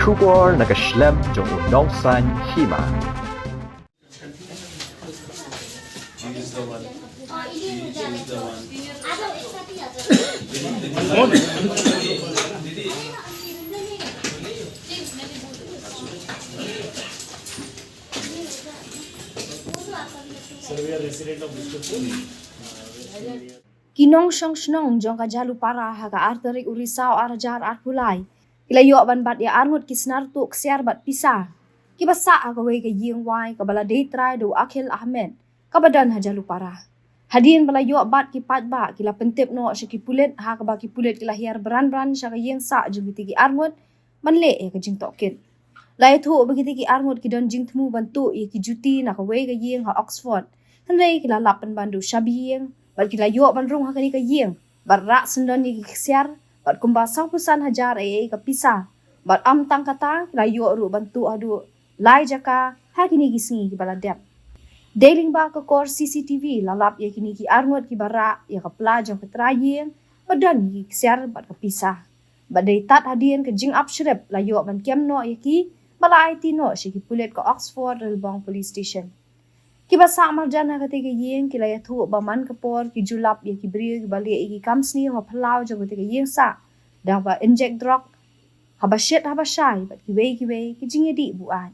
Shubor nakaslem jong unongsan Hima. Kinong siyang snong jong ka Jhalupara haga arterik urisao arajar arkulay. Ilayo ban bat ya Ngut ki Snar tu Ksiar bat Pisa. Kibasa agaway ka yingway kabala daytry do Akhil Ahmed kabadan ha Jhalupara. Hadin balayo bat ki patba kila pentip no siya ki pulit ha kaba ki pulit kila hiar beran-beran siya ka yingsa jong bitigi Ngut manle ka jing tokin. Lai thu bagiti ki Ngut ki don jing temu bantu ki juti na kaway ka ying ha Oxford. Hanray kila lapan bandu syabiying bat kila yo ban rung hakani ka ying bat rak sendon ni Ksiar bat kumba 100% hajar ka Pisa bat am tang kata kila yo ru bantu adu lai jaka hakini gisngi ki baladep deling ba ka kor CCTV lalap ye kini ki Ngut ki bara ya ka plajong ka traying badan ki Ksiar bat ka Pisa bat dei tat hadien ka jing up shrep la yo ban kem no ye ki bala IT no shi ki pulet ka Oxford Relbong Police Station Kibasa marjan ha kate yeng kila ya thu baman kapor ki julap ya ki bri ki bali ki kamsni ho phalau jo kate yeng sa da ba inject drug haba shit haba shai but ki wei ki jinge di bu ai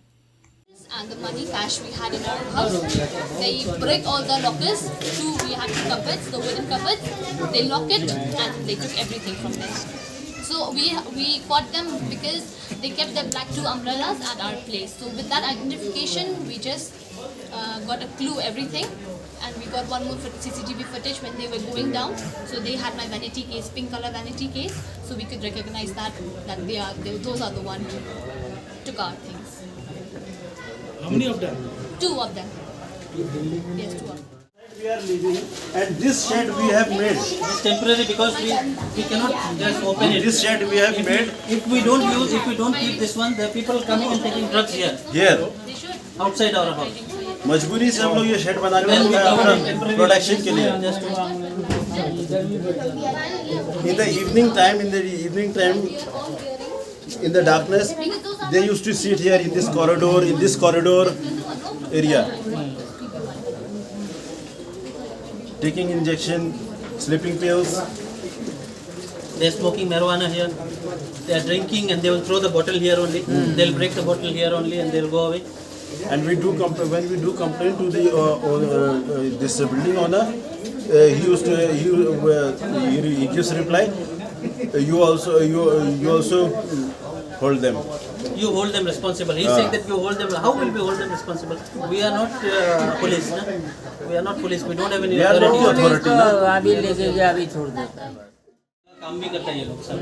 and the money cash we had in our house. They break all the lockers. We had two cupboards, the wooden cupboards. They lock it and they took everything from there. So we caught them because they kept their black 2 umbrellas at our place. So with that identification, we just got a clue everything, and we got one more CCTV footage when they were going down. So they had my vanity case, pink color vanity case, so we could recognize that those are the one who took our things. How many of them? 2 of them. Yes, 2 of them. We are living, and this shed we have made. It's temporary because we cannot just open it. This shed we have made. If we don't keep this one, the people coming and taking drugs here Here, They should. outside our house. मजबूरी से हम लोग ये shade बना के Then we रखा है cover अपना it. प्रोडक्शन के लिए. Just In the evening time, in the darkness, they used to sit here in this corridor area, taking injection, sleeping pills. they're smoking marijuana here. They are drinking and they will throw the bottle here only. They'll break the bottle here only and they'll go away. And when we do complain to the this building owner, he gives reply. You also hold them. You hold them responsible. He's saying that you hold them. How will we hold them responsible? We are not police. Na? We are not police. We don't have any They are not the authority. authority. अभी लेके गया अभी छोड़ देता है काम भी करते हैं ये लोग सब,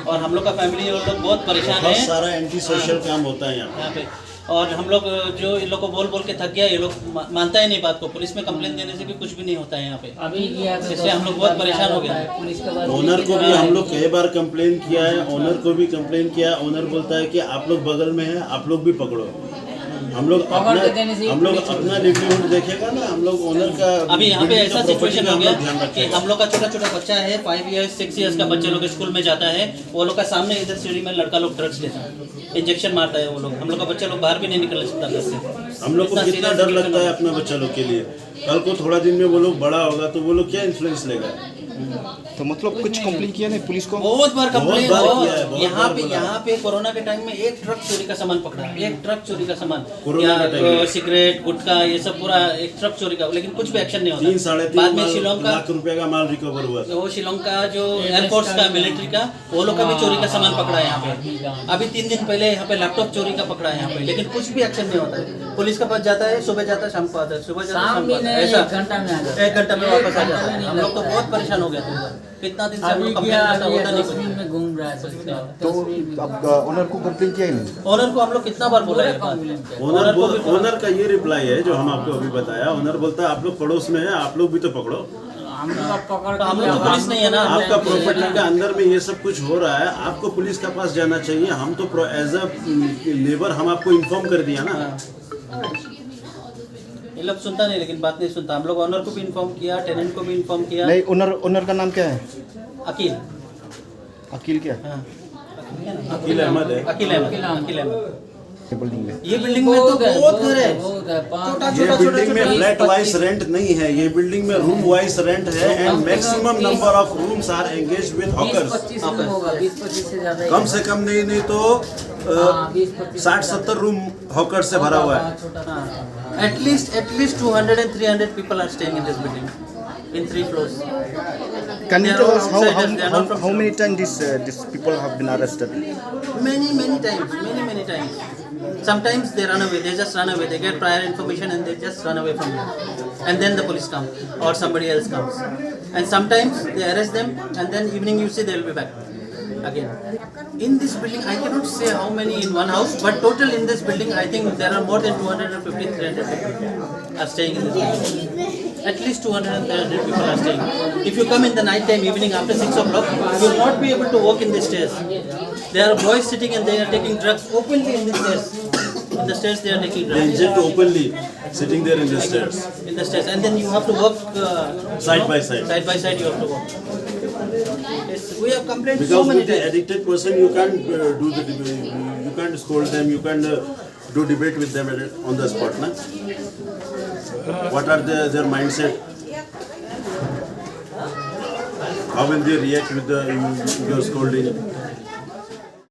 और हम लोग का फैमिली ये लोग बहुत परेशान बहुत है सारा एंटी सोशल काम होता है यहाँ पे। और हम लोग जो इन लोग को बोल के थक गया, ये लोग मानता ही नहीं बात को। पुलिस में कंप्लेन देने से भी कुछ भी नहीं होता है यहाँ पे। अभी किया तो इससे हम लोग बहुत परेशान हो गए। पुलिस के बाद ओनर को भी हम लोग कई बार कंप्लेन किया है। ओनर बोलता है कि आप लोग बगल में हैं, आप लोग भी पकड़ो। हम लोग अपना लिवलीहुड देखेगा ना, हम लोग ओनर का। अभी यहाँ पे ऐसा सिचुएशन हो गया कि हम लोग का छोटा बच्चा है, 5 इयर्स 6 इयर्स का बच्चे लोग स्कूल में जाता है। वो लोग का सामने इधर सीढ़ी में लड़का लोग ड्रग्स लेता है, इंजेक्शन मारता है वो लोग। हम लोग का बच्चा लोग बाहर भी नहीं निकल सकता घर से। हम लोग को कितना डर लगता है अपना बच्चा लोग के लिए। कल को थोड़ा दिन में वो लोग बड़ा होगा तो वो लोग क्या इन्फ्लुएंस लेगा। तो मतलब कुछ कंप्लेन किया नहीं पुलिस को? बहुत बार कंप्लेन। यहाँ पे कोरोना के टाइम में एक ट्रक चोरी का सामान पकड़ा, एक ट्रक चोरी का सामान, सिगरेट गुटखा ये सब पूरा एक ट्रक चोरी का, लेकिन कुछ भी एक्शन नहीं होता। 3-3.5 लाख रुपए का माल रिकवर हुआ। वो शिलोंग का जो एयरफोर्स का मिलिट्री का वो लोग का भी चोरी का सामान पकड़ा है यहाँ पे। अभी 3 दिन पहले यहाँ पे लैपटॉप चोरी का पकड़ा है यहाँ पे, लेकिन कुछ भी एक्शन नहीं होता है। पुलिस के पास जाता है, सुबह जाता है, शाम को आता है, सुबह जाता है, शाम को आता है, ऐसा 1 घंटा में वापस आ जाता है। हम लोग तो बहुत परेशान हो गए थे। कितना दिन से हम लोग कंप्लेन करता होता नहीं में घूम रहा है तो अब ओनर को कंप्लेन किया ही नहीं? ओनर को हम लोग कितना बार बोला है। ओनर का ये रिप्लाई है जो हम आपको अभी बताया। ओनर बोलता है आप लोग पड़ोस में हैं, आप लोग भी तो पकड़ो। हम लोग पकड़ हम लोग तो पुलिस नहीं है ना। आपका प्रॉपर्टी का अंदर में ये सब कुछ हो रहा है, आपको पुलिस के पास जाना चाहिए। हम तो एज अ लेबर हम आपको इन्फॉर्म कर दिया ना। ये लोग सुनता नहीं, लेकिन बात नहीं सुनता। हम लोग ओनर को भी इन्फॉर्म किया, टेनेंट को भी इन्फॉर्म किया। नहीं, ओनर का नाम क्या है? अकील। अकील क्या? हाँ, अकील अहमद है। अकील अहमद। बिल्डिंग में ये बिल्डिंग में तो बहुत घर है। बहुत है, पाँच ये बिल्डिंग में फ्लैट वाइज रेंट नहीं है, ये बिल्डिंग में रूम वाइज रेंट है and maximum number of rooms are engage with hawkers. 20-25 room होगा, 20-25 से ज्यादा ही कम से कम नहीं तो 20-25 60-70 रूम हॉकर से भरा हुआ है। छोटा At least 200 and 300 people are staying in this building, in 3 floors. Can you They are tell all us outsiders, they are not from how many times these people have been arrested? Many times. Sometimes they run away. They just run away. They get prior information and they just run away from it. And then the police come or somebody else comes. And sometimes they arrest them and then evening you see they will be back again. In this building, I cannot say how many in one house, but total in this building, I think there are more than 250, 300 people are staying in this building. At least 200 and 300 people are staying. If you come in the night time, evening after 6 o'clock, you will not be able to walk in the stairs. There are boys sitting and they are taking drugs openly in the stairs. In the stairs they are taking They drugs. inject openly, sitting there in the stairs, In the stairs. And then you have to walk side by side. Side by side you have to walk. Yes, we have complained so Because many with the times. addicted person, you can't do the debate, you can't scold them, you can't do debate with them on the spot, na? What are their mindset? How will they react with your scolding?